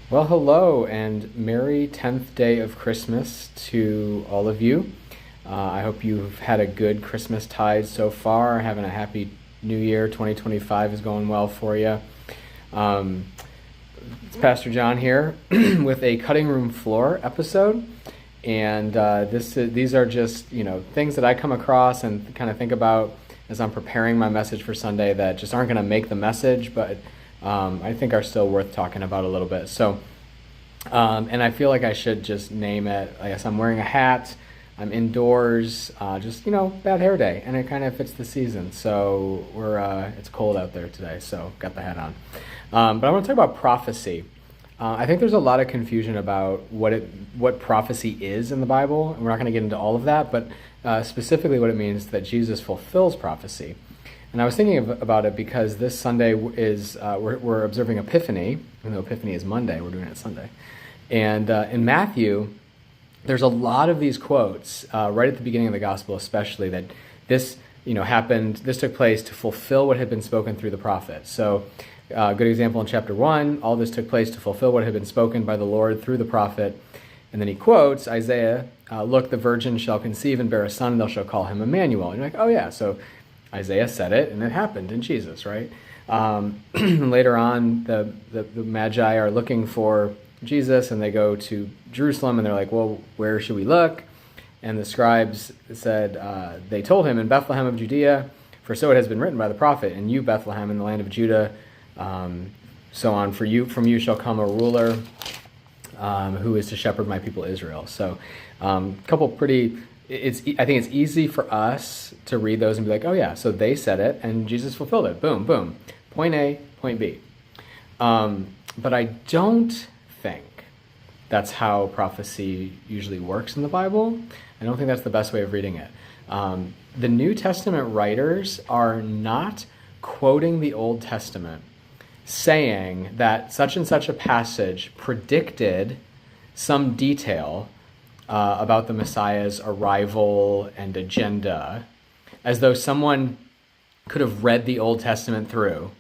Well, hello, and merry 10th day of Christmas to all of you. I hope you've had a good Christmas tide so far, having a happy new year. 2025 is going well for you. Um, it's Pastor John here with a cutting room floor episode. And these are just, things that I come across and kind of think about as I'm preparing my message for Sunday that just aren't going to make the message, but I think are still worth talking about a little bit. So, and I feel like I should just name it. I guess I'm wearing a hat. I'm indoors. Bad hair day, and it kind of fits the season. So it's cold out there today, so got the hat on. But I want to talk about prophecy. I think there's a lot of confusion about what prophecy is in the Bible, and we're not going to get into all of that, but specifically what it means that Jesus fulfills prophecy. And I was thinking about it because this Sunday is we're observing Epiphany, even though Epiphany is Monday, we're doing it Sunday. And in Matthew, there's a lot of these quotes right at the beginning of the gospel, especially that this happened. This took place to fulfill what had been spoken through the prophets. So, a good example in chapter 1, all this took place to fulfill what had been spoken by the Lord through the prophet. And then he quotes Isaiah, "Look, the virgin shall conceive and bear a son, and they shall call him Emmanuel." And you're like, oh yeah, so Isaiah said it, and it happened in Jesus, right? Later on, the Magi are looking for Jesus, and they go to Jerusalem, and they're like, well, where should we look? And the scribes said, they told him, in Bethlehem of Judea, for so it has been written by the prophet, and you, Bethlehem, in the land of Judah, so on, from you shall come a ruler who is to shepherd my people Israel. So couple pretty... I think it's easy for us to read those and be like, oh yeah, so they said it and Jesus fulfilled it. Boom, boom. Point A, point B. But I don't think that's how prophecy usually works in the Bible. I don't think that's the best way of reading it. The New Testament writers are not quoting the Old Testament saying that such and such a passage predicted some detail about the Messiah's arrival and agenda, as though someone could have read the Old Testament through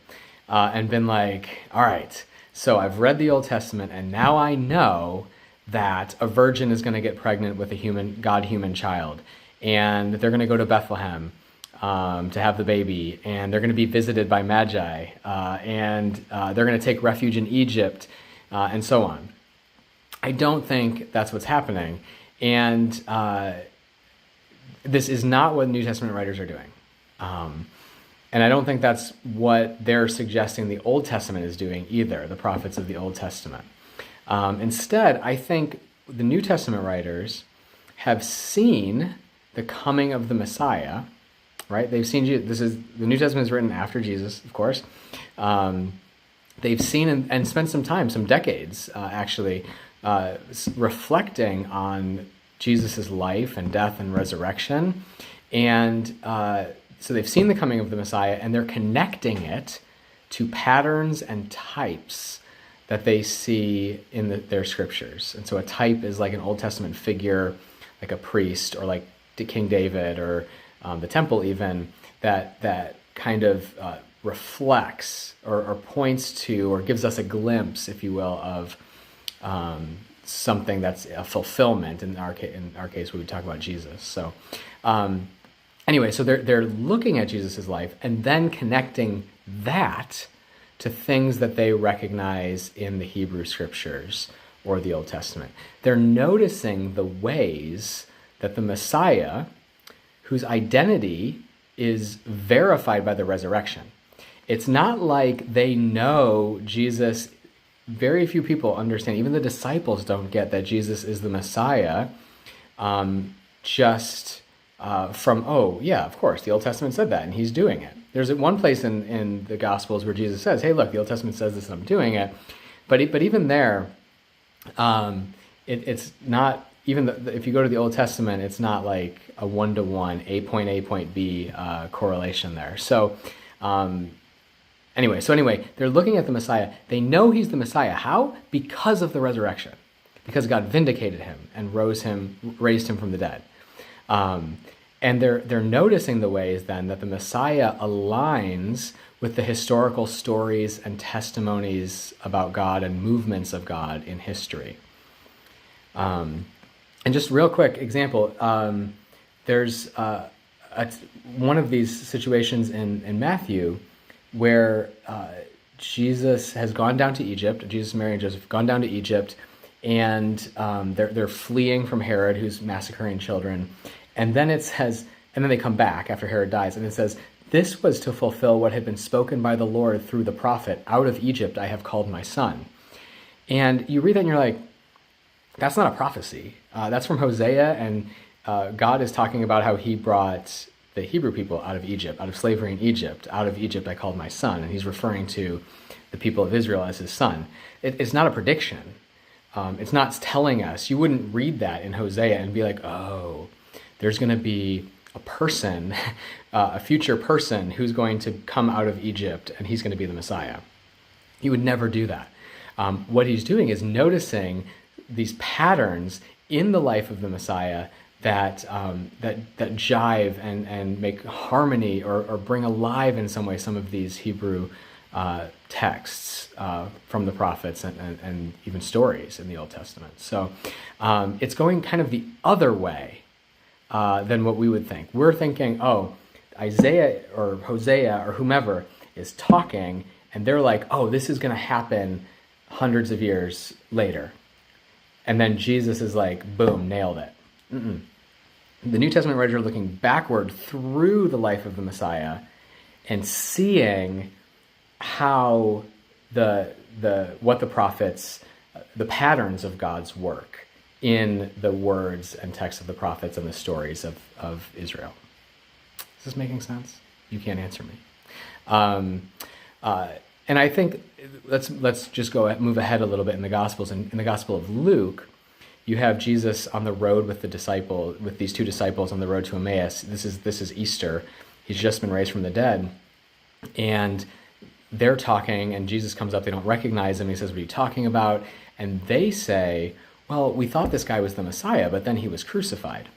and been like, all right, so I've read the Old Testament, and now I know that a virgin is going to get pregnant with a God-human child, and they're going to go to Bethlehem to have the baby, and they're going to be visited by Magi, and they're going to take refuge in Egypt, and so on. I don't think that's what's happening. And this is not what New Testament writers are doing. And I don't think that's what they're suggesting the Old Testament is doing either, the prophets of the Old Testament. Instead, I think the New Testament writers have seen the coming of the Messiah, right? They've seen Jesus. The New Testament is written after Jesus, of course. They've seen and spent some time, some decades, actually, reflecting on Jesus' life and death and resurrection. And so they've seen the coming of the Messiah, and they're connecting it to patterns and types that they see in their scriptures. And so a type is like an Old Testament figure, like a priest, or like King David, or the temple even, that kind of reflects or points to, or gives us a glimpse, if you will, of something that's a fulfillment. In our case, we would talk about Jesus. So anyway, so they're looking at Jesus' life and then connecting that to things that they recognize in the Hebrew scriptures or the Old Testament. They're noticing the ways that the Messiah, whose identity is verified by the resurrection. It's not like they know Jesus. Very few people understand, even the disciples don't get that Jesus is the Messiah just from, oh, yeah, of course, the Old Testament said that, and he's doing it. There's one place in the Gospels where Jesus says, hey, look, the Old Testament says this, and I'm doing it. But even there, it's not, if you go to the Old Testament, it's not like a one-to-one, A, point B correlation there. So, Anyway, they're looking at the Messiah. They know he's the Messiah. How? Because of the resurrection. Because God vindicated him and raised him from the dead. And they're noticing the ways then that the Messiah aligns with the historical stories and testimonies about God and movements of God in history. And just real quick example, there's one of these situations in Matthew where Jesus has gone down to Egypt. Jesus, Mary, and Joseph have gone down to Egypt, and they're fleeing from Herod, who's massacring children. And then it says, and then they come back after Herod dies, and it says, "This was to fulfill what had been spoken by the Lord through the prophet. Out of Egypt I have called my son." And you read that and you're like, that's not a prophecy. That's from Hosea, and God is talking about how he brought the Hebrew people out of Egypt, out of slavery in Egypt. Out of Egypt I called my son, and he's referring to the people of Israel as his son. It's not a prediction. It's not telling us. You wouldn't read that in Hosea and be like, oh, there's going to be a person, a future person who's going to come out of Egypt, and he's going to be the Messiah. He would never do that. What he's doing is noticing these patterns in the life of the Messiah that jive and make harmony or bring alive in some way some of these Hebrew texts from the prophets and even stories in the Old Testament. So it's going kind of the other way than what we would think. We're thinking, oh, Isaiah or Hosea or whomever is talking, and they're like, oh, this is going to happen hundreds of years later. And then Jesus is like, boom, nailed it. Mm-mm. The New Testament writers are looking backward through the life of the Messiah and seeing how what the prophets, the patterns of God's work in the words and texts of the prophets and the stories of Israel. Is this making sense? You can't answer me. And I think let's just move ahead a little bit in the Gospels. In the Gospel of Luke, you have Jesus on the road with these two disciples on the road to Emmaus. This is Easter. He's just been raised from the dead, and they're talking, and Jesus comes up. They don't recognize him. He says, "What are you talking about?" And they say, "Well, we thought this guy was the Messiah, but then he was crucified."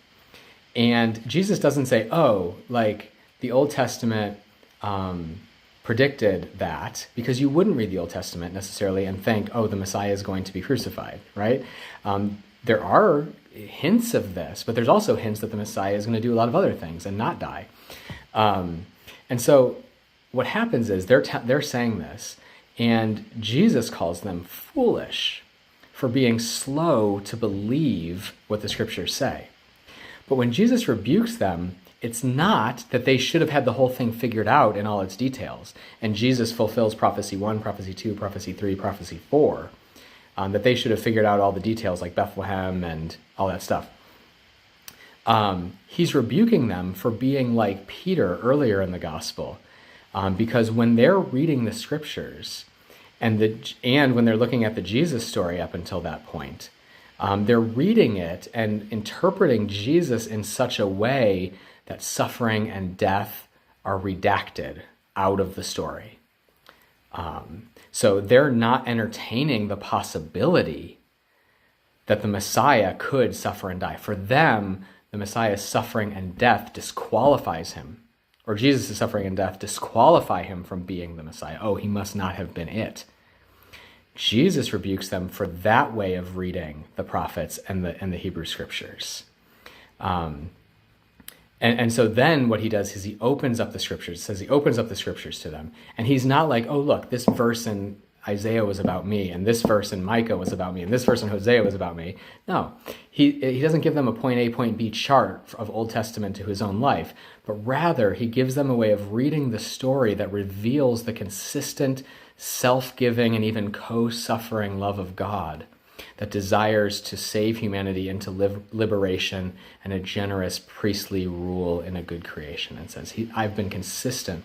And Jesus doesn't say, "Oh, like the Old Testament predicted that," because you wouldn't read the Old Testament necessarily and think, "Oh, the Messiah is going to be crucified," right? There are hints of this, but there's also hints that the Messiah is going to do a lot of other things and not die. And so what happens is they're saying this, and Jesus calls them foolish for being slow to believe what the scriptures say. But when Jesus rebukes them, it's not that they should have had the whole thing figured out in all its details, and Jesus fulfills prophecy 1, prophecy 2, prophecy 3, prophecy 4, that they should have figured out all the details like Bethlehem and all that stuff. He's rebuking them for being like Peter earlier in the gospel, because when they're reading the scriptures and when they're looking at the Jesus story up until that point, they're reading it and interpreting Jesus in such a way that suffering and death are redacted out of the story. So they're not entertaining the possibility that the Messiah could suffer and die. For them, the Messiah's suffering and death disqualifies him, or Jesus' suffering and death disqualify him from being the Messiah. Oh, he must not have been it. Jesus rebukes them for that way of reading the prophets and the Hebrew scriptures. And so then what he does is he opens up the scriptures. It says he opens up the scriptures to them. And he's not like, oh, look, this verse in Isaiah was about me, and this verse in Micah was about me, and this verse in Hosea was about me. No, he doesn't give them a point A, point B chart of Old Testament to his own life, but rather he gives them a way of reading the story that reveals the consistent, self-giving, and even co-suffering love of God that desires to save humanity into liberation and a generous priestly rule in a good creation. And says, I've been consistent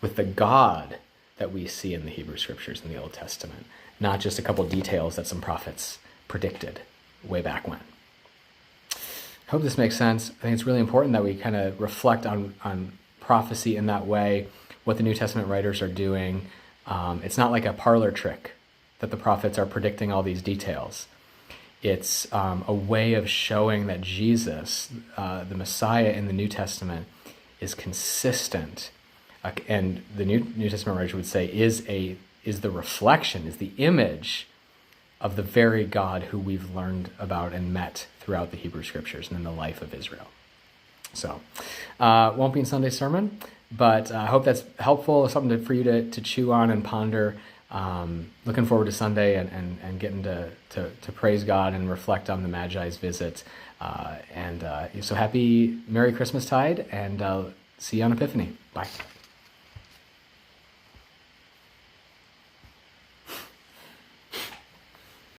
with the God that we see in the Hebrew scriptures in the Old Testament, not just a couple details that some prophets predicted way back when. I hope this makes sense. I think it's really important that we kind of reflect on prophecy in that way, what the New Testament writers are doing. It's not like a parlor trick that the prophets are predicting all these details. It's a way of showing that Jesus, the Messiah in the New Testament, is consistent and the New Testament writer would say is the reflection, is the image of the very God who we've learned about and met throughout the Hebrew Scriptures and in the life of Israel. So, won't be in Sunday sermon, but I hope that's helpful, something for you to chew on and ponder. Looking forward to Sunday and getting to praise God and reflect on the Magi's visit. So happy Merry Christmastide, and see you on Epiphany. Bye.